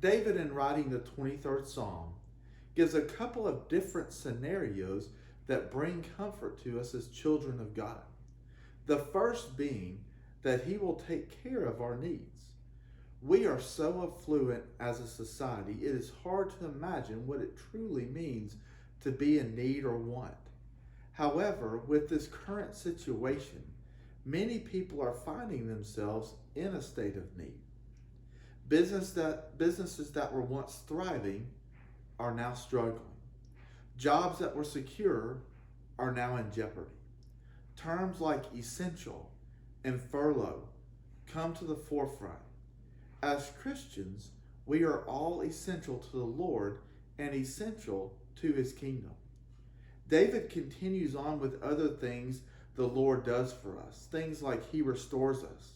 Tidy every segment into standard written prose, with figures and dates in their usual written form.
David, in writing the 23rd Psalm, gives a couple of different scenarios that bring comfort to us as children of God. The first being that he will take care of our needs. We are so affluent as a society, it is hard to imagine what it truly means to be in need or want. However, with this current situation, many people are finding themselves in a state of need. Businesses that were once thriving are now struggling. Jobs that were secure are now in jeopardy. Terms like essential and furlough come to the forefront. As Christians, we are all essential to the Lord and essential to his kingdom. David continues on with other things the Lord does for us. Things like he restores us,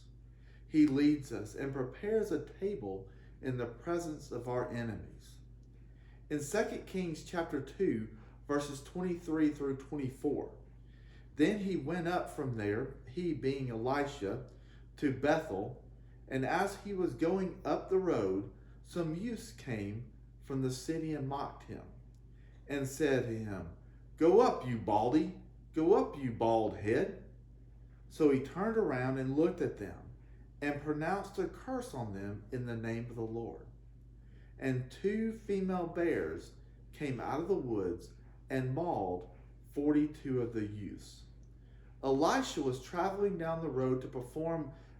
he leads us, and prepares a table in the presence of our enemies. In 2 Kings chapter 2, verses 23 through 24, then he went up from there, he being Elisha, to Bethel, and as he was going up the road, some youths came from the city and mocked him, and said to him, "Go up, you baldy! Go up, you bald head!" So he turned around and looked at them, and pronounced a curse on them in the name of the Lord. And 2 female bears came out of the woods and mauled 42 of the youths. Elisha was traveling down the road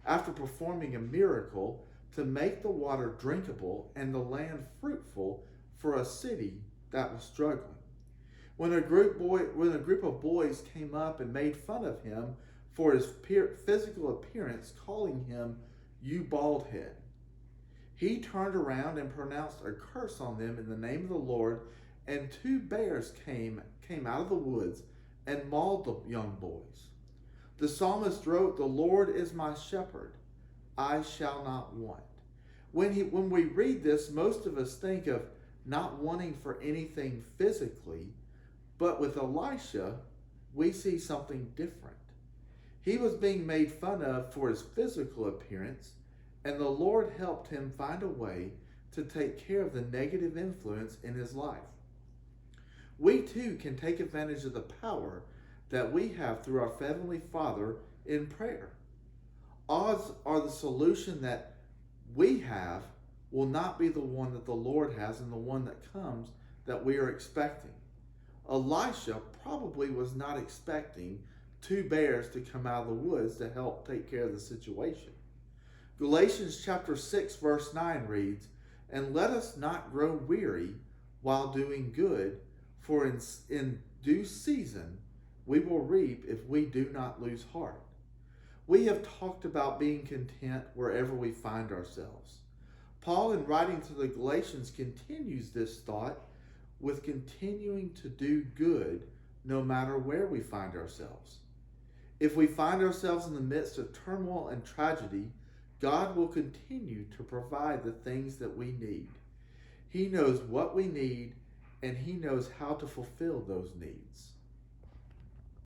after performing a miracle to make the water drinkable and the land fruitful for a city that was struggling. When a group of boys came up and made fun of him for his physical appearance, calling him "you bald head," he turned around and pronounced a curse on them in the name of the Lord, and 2 bears came out of the woods and mauled the young boys. The psalmist wrote, "The Lord is my shepherd, I shall not want." When we read this, most of us think of not wanting for anything physically, but with Elisha, we see something different. He was being made fun of for his physical appearance, and the Lord helped him find a way to take care of the negative influence in his life. We too can take advantage of the power that we have through our Heavenly Father in prayer. Odds are the solution that we have will not be the one that the Lord has and the one that comes that we are expecting. Elisha probably was not expecting 2 bears to come out of the woods to help take care of the situation. Galatians chapter 6 verse 9 reads, "And let us not grow weary while doing good, for in due season we will reap if we do not lose heart." We have talked about being content wherever we find ourselves. Paul, in writing to the Galatians, continues this thought with continuing to do good no matter where we find ourselves. If we find ourselves in the midst of turmoil and tragedy, God will continue to provide the things that we need. He knows what we need, and he knows how to fulfill those needs.